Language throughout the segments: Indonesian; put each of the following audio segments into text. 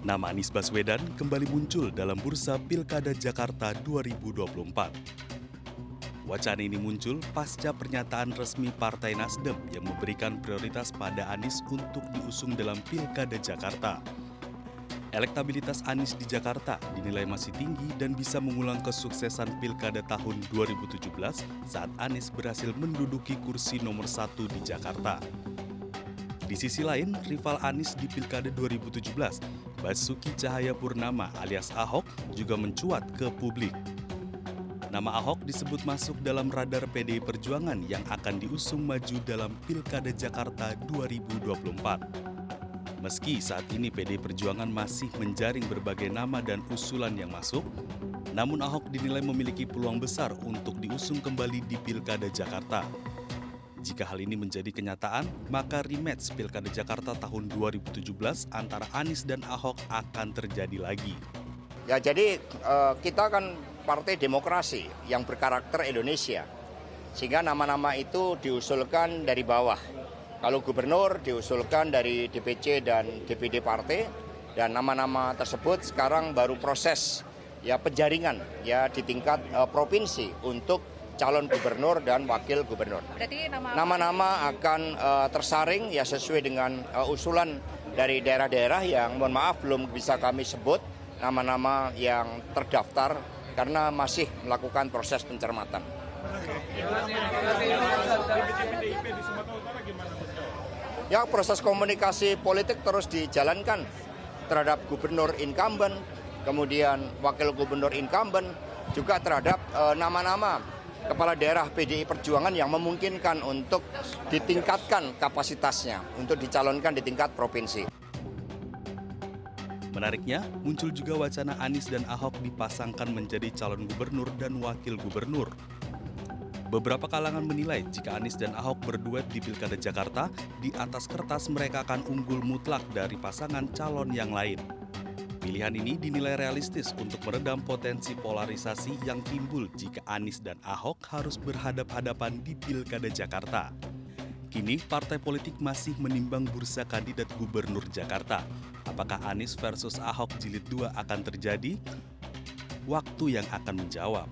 Nama Anies Baswedan kembali muncul dalam bursa Pilkada Jakarta 2024. Wacana ini muncul pasca pernyataan resmi Partai Nasdem yang memberikan prioritas pada Anies untuk diusung dalam Pilkada Jakarta. Elektabilitas Anies di Jakarta dinilai masih tinggi dan bisa mengulang kesuksesan Pilkada tahun 2017 saat Anies berhasil menduduki kursi nomor 1 di Jakarta. Di sisi lain, rival Anies di Pilkada 2017, Basuki Cahayapurnama alias Ahok juga mencuat ke publik. Nama Ahok disebut masuk dalam radar PDI Perjuangan yang akan diusung maju dalam Pilkada Jakarta 2024. Meski saat ini PDI Perjuangan masih menjaring berbagai nama dan usulan yang masuk, namun Ahok dinilai memiliki peluang besar untuk diusung kembali di Pilkada Jakarta. Jika hal ini menjadi kenyataan, maka rematch Pilkada Jakarta tahun 2017 antara Anies dan Ahok akan terjadi lagi. Ya, jadi kita kan partai demokrasi yang berkarakter Indonesia, sehingga nama-nama itu diusulkan dari bawah. Kalau gubernur diusulkan dari DPC dan DPD partai, dan nama-nama tersebut sekarang baru proses ya penjaringan ya di tingkat provinsi untuk calon gubernur dan wakil gubernur. Nama-nama akan tersaring ya sesuai dengan usulan dari daerah-daerah yang mohon maaf belum bisa kami sebut nama-nama yang terdaftar karena masih melakukan proses pencermatan. Ya, proses komunikasi politik terus dijalankan terhadap gubernur incumbent, kemudian wakil gubernur incumbent, juga terhadap nama-nama kepala daerah PDI Perjuangan yang memungkinkan untuk ditingkatkan kapasitasnya untuk dicalonkan di tingkat provinsi. Menariknya, muncul juga wacana Anies dan Ahok dipasangkan menjadi calon gubernur dan wakil gubernur. Beberapa kalangan menilai jika Anies dan Ahok berduet di Pilkada Jakarta, di atas kertas mereka akan unggul mutlak dari pasangan calon yang lain. Pilihan ini dinilai realistis untuk meredam potensi polarisasi yang timbul jika Anies dan Ahok harus berhadap-hadapan di Pilkada Jakarta. Kini, partai politik masih menimbang bursa kandidat gubernur Jakarta. Apakah Anies versus Ahok jilid 2 akan terjadi? Waktu yang akan menjawab.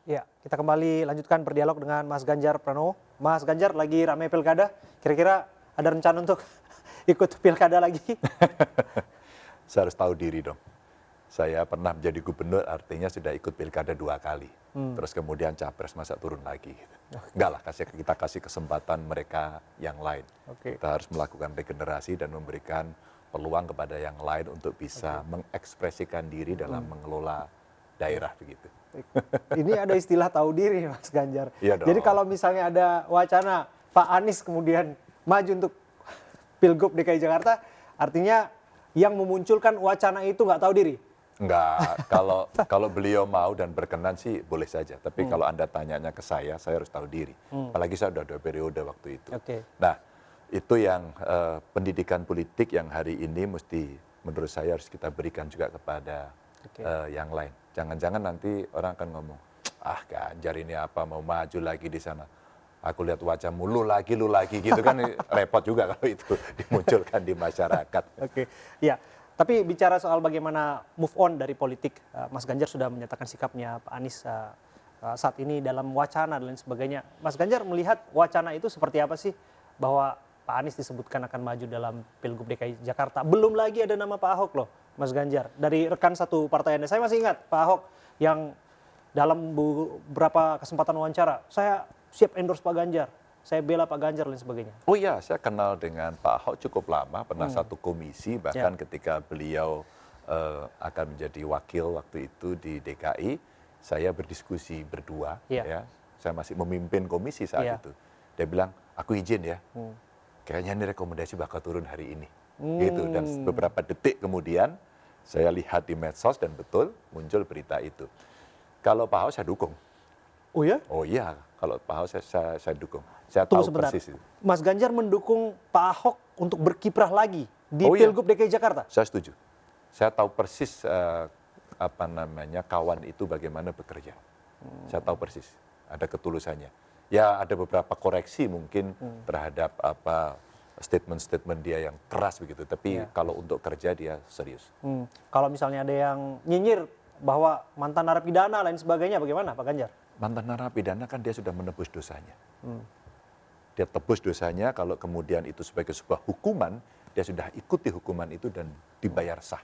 Ya, kita kembali lanjutkan berdialog dengan Mas Ganjar Pranowo. Mas Ganjar, lagi ramai pilkada, kira-kira ada rencana untuk ikut pilkada lagi? Saya harus tahu diri dong. Saya pernah menjadi gubernur, artinya sudah ikut pilkada 2 kali. Terus kemudian capres, masa turun lagi. Enggak lah, kita kasih kesempatan mereka yang lain. Kita harus melakukan regenerasi dan memberikan peluang kepada yang lain untuk bisa mengekspresikan diri dalam mengelola daerah begitu. Ini ada istilah tahu diri, Mas Ganjar. Iya dong. Jadi kalau misalnya ada wacana Pak Anies kemudian maju untuk Pilgub DKI Jakarta, artinya yang memunculkan wacana itu nggak tahu diri? Enggak, kalau beliau mau dan berkenan sih boleh saja. Tapi kalau Anda tanyanya ke saya harus tahu diri. Apalagi saya sudah 2 periode waktu itu. Nah, itu yang pendidikan politik yang hari ini mesti menurut saya harus kita berikan juga kepada yang lain. Jangan-jangan nanti orang akan ngomong, ah Ganjar ini apa mau maju lagi di sana. Aku lihat wajahmu lu lagi gitu kan repot juga kalau itu dimunculkan di masyarakat. Ya. Tapi bicara soal bagaimana move on dari politik, Mas Ganjar sudah menyatakan sikapnya Pak Anies saat ini dalam wacana dan lain sebagainya. Mas Ganjar melihat wacana itu seperti apa sih? Bahwa Pak Anies disebutkan akan maju dalam Pilgub DKI Jakarta. Belum lagi ada nama Pak Ahok loh, Mas Ganjar. Dari rekan satu partai Anda, saya masih ingat Pak Ahok yang dalam beberapa kesempatan wawancara, saya siap endorse Pak Ganjar. Saya bela Pak Ganjar dan sebagainya. Oh iya, saya kenal dengan Pak Ahok cukup lama, pernah satu komisi, bahkan ketika beliau akan menjadi wakil waktu itu di DKI, saya berdiskusi berdua, ya. Saya masih memimpin komisi saat itu. Dia bilang, aku izin ya, kayaknya ini rekomendasi bakal turun hari ini. Gitu. Dan beberapa detik kemudian, saya lihat di medsos dan betul muncul berita itu. Kalau Pak Ahok saya dukung. Oh ya? Oh iya, kalau Pak Ahok saya dukung. Saya Tunggu tahu sebentar. persis itu. Mas Ganjar mendukung Pak Ahok untuk berkiprah lagi di Pilgub DKI Jakarta? Saya setuju. Saya tahu persis kawan itu bagaimana bekerja. Saya tahu persis, ada ketulusannya. Ya ada beberapa koreksi mungkin terhadap apa statement-statement dia yang keras begitu. Tapi kalau untuk kerja dia serius. Kalau misalnya ada yang nyinyir bahwa mantan narapidana lain sebagainya, bagaimana Pak Ganjar? Mantan narapidana kan dia sudah menebus dosanya. Dia tebus dosanya, kalau kemudian itu sebagai sebuah hukuman, dia sudah ikuti hukuman itu dan dibayar sah.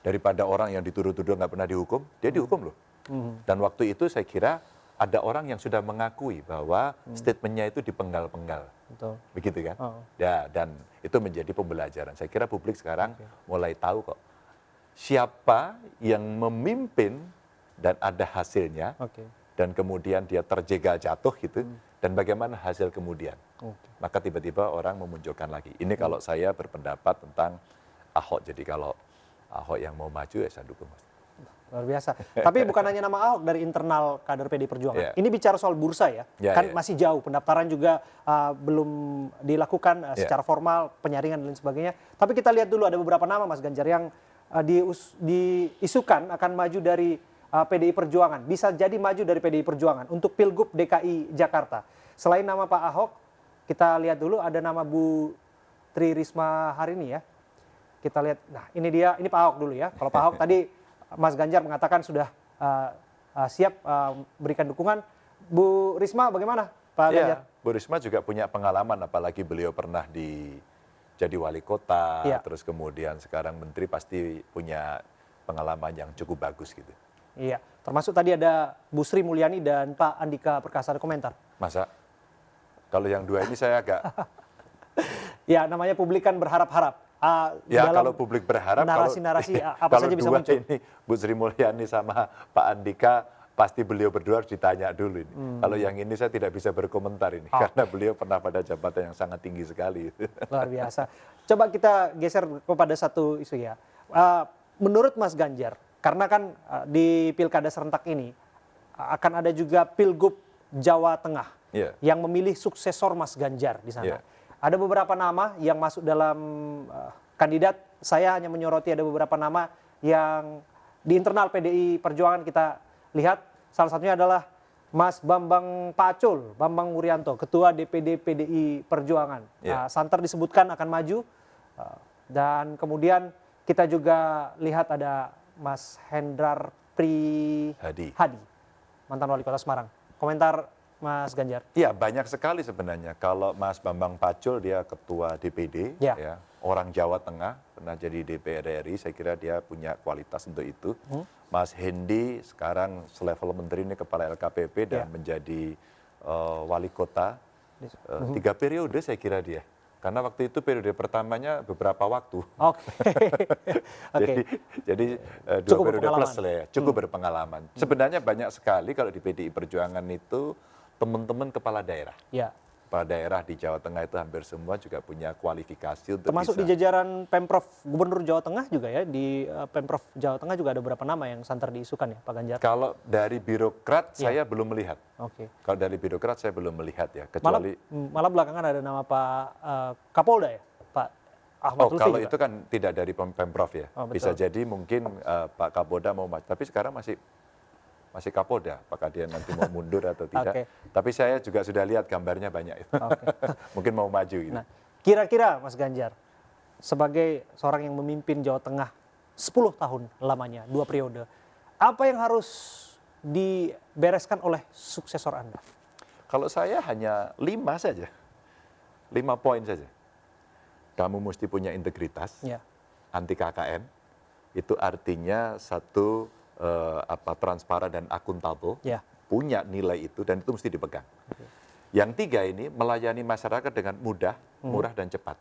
Daripada orang yang dituduh-tuduh nggak pernah dihukum, dia dihukum loh. Dan waktu itu saya kira ada orang yang sudah mengakui bahwa statementnya itu dipenggal-penggal. Betul. Begitu kan? Ya, dan itu menjadi pembelajaran. Saya kira publik sekarang mulai tahu kok siapa yang memimpin dan ada hasilnya, dan kemudian dia terjegal jatuh gitu, dan bagaimana hasil kemudian. Maka tiba-tiba orang memunculkan lagi. Ini kalau saya berpendapat tentang Ahok. Jadi kalau Ahok yang mau maju ya saya dukung, Mas. Luar biasa. Tapi bukan hanya nama Ahok, dari internal kader PDI Perjuangan. Ini bicara soal bursa ya. Kan masih jauh, pendaftaran juga belum dilakukan secara formal, penyaringan dan lain sebagainya. Tapi kita lihat dulu ada beberapa nama Mas Ganjar yang diisukan akan maju dari PDI Perjuangan. Bisa jadi maju dari PDI Perjuangan untuk Pilgub DKI Jakarta. Selain nama Pak Ahok, kita lihat dulu ada nama Bu Tri Risma hari ini ya. Kita lihat, nah ini dia, ini Pak Ahok dulu ya. Kalau Pak Ahok tadi Mas Ganjar mengatakan sudah siap berikan dukungan. Bu Risma bagaimana Pak Ganjar? Bu Risma juga punya pengalaman, apalagi beliau pernah jadi wali kota, terus kemudian sekarang menteri, pasti punya pengalaman yang cukup bagus gitu. Iya, termasuk tadi ada Bu Sri Mulyani dan Pak Andika Perkasa. Ada komentar? Masa? Kalau yang dua ini saya agak... Ya, namanya publik kan berharap-harap. Ya kalau publik berharap, narasi-narasi apa saja bisa muncul. Ini Bu Sri Mulyani sama Pak Andika, pasti beliau berdua harus ditanya dulu ini. Kalau yang ini saya tidak bisa berkomentar ini, karena beliau pernah pada jabatan yang sangat tinggi sekali. Luar biasa. Coba kita geser kepada satu isu ya. Menurut Mas Ganjar, karena kan di pilkada serentak ini akan ada juga Pilgub Jawa Tengah yang memilih suksesor Mas Ganjar di sana. Ada beberapa nama yang masuk dalam kandidat. Saya hanya menyoroti ada beberapa nama yang di internal PDI Perjuangan kita lihat. Salah satunya adalah Mas Bambang Pacul, Bambang Wuryanto, Ketua DPD PDI Perjuangan. Santer disebutkan akan maju. Dan kemudian kita juga lihat ada Mas Hendrar Prihadi, mantan wali kota Semarang. Komentar Mas Ganjar? Iya, banyak sekali sebenarnya. Kalau Mas Bambang Pacul, dia ketua DPD, ya, orang Jawa Tengah, pernah jadi DPR RI, saya kira dia punya kualitas untuk itu. Mas Hendi sekarang selevel menteri, ini kepala LKPP dan menjadi wali kota 3 periode saya kira dia. Karena waktu itu periode pertamanya beberapa waktu. Jadi 2 periode plus lah ya, cukup berpengalaman. Sebenarnya banyak sekali kalau di PDI Perjuangan itu teman-teman kepala daerah. Kepala daerah di Jawa Tengah itu hampir semua juga punya kualifikasi untuk termasuk di jajaran Pemprov Gubernur Jawa Tengah juga ya, di Pemprov Jawa Tengah juga ada beberapa nama yang santer diisukan ya Pak Ganjar? Kalau dari birokrat saya belum melihat. Kalau dari birokrat saya belum melihat ya, kecuali... Malah belakangan ada nama Pak Kapolda ya, Pak Ahmad Lutfi kalau juga. itu kan tidak dari Pemprov ya, bisa jadi mungkin Pak Kapolda mau maju, tapi sekarang masih Kapolda, apakah dia nanti mau mundur atau tidak. Tapi saya juga sudah lihat gambarnya banyak itu. Mungkin mau maju gitu. Nah, kira-kira Mas Ganjar, sebagai seorang yang memimpin Jawa Tengah 10 tahun lamanya, 2 periode, apa yang harus dibereskan oleh suksesor Anda? Kalau saya hanya 5 saja, 5 poin saja. Kamu mesti punya integritas, anti KKN, itu artinya satu, transparan dan akuntabel, punya nilai itu dan itu mesti dipegang. Yang 3 ini melayani masyarakat dengan mudah, murah dan cepat.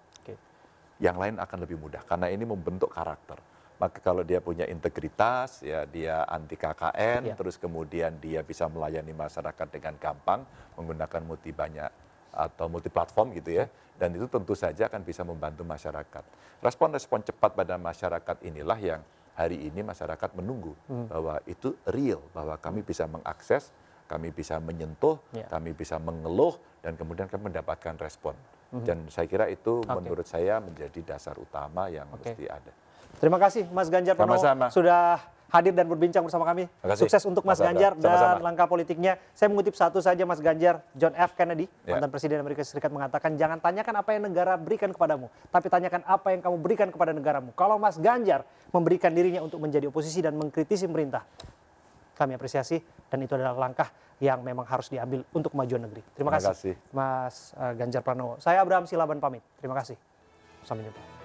Yang lain akan lebih mudah karena ini membentuk karakter. Maka kalau dia punya integritas, ya dia anti KKN, terus kemudian dia bisa melayani masyarakat dengan gampang menggunakan multi platform gitu ya. Dan itu tentu saja akan bisa membantu masyarakat. Respon-respon cepat pada masyarakat inilah yang hari ini masyarakat menunggu bahwa itu real, bahwa kami bisa mengakses, kami bisa menyentuh, kami bisa mengeluh, dan kemudian kami mendapatkan respon. Dan saya kira itu menurut saya menjadi dasar utama yang mesti ada. Terima kasih Mas Ganjar Pranowo sudah hadir dan berbincang bersama kami. Sukses untuk Mas Ganjar dan langkah politiknya. Saya mengutip satu saja Mas Ganjar, John F. Kennedy, mantan Presiden Amerika Serikat mengatakan, jangan tanyakan apa yang negara berikan kepadamu, tapi tanyakan apa yang kamu berikan kepada negaramu. Kalau Mas Ganjar memberikan dirinya untuk menjadi oposisi dan mengkritisi pemerintah, kami apresiasi dan itu adalah langkah yang memang harus diambil untuk kemajuan negeri. Terima kasih Mas Ganjar Pranowo. Saya Abraham Silaban pamit. Terima kasih. Sampai jumpa.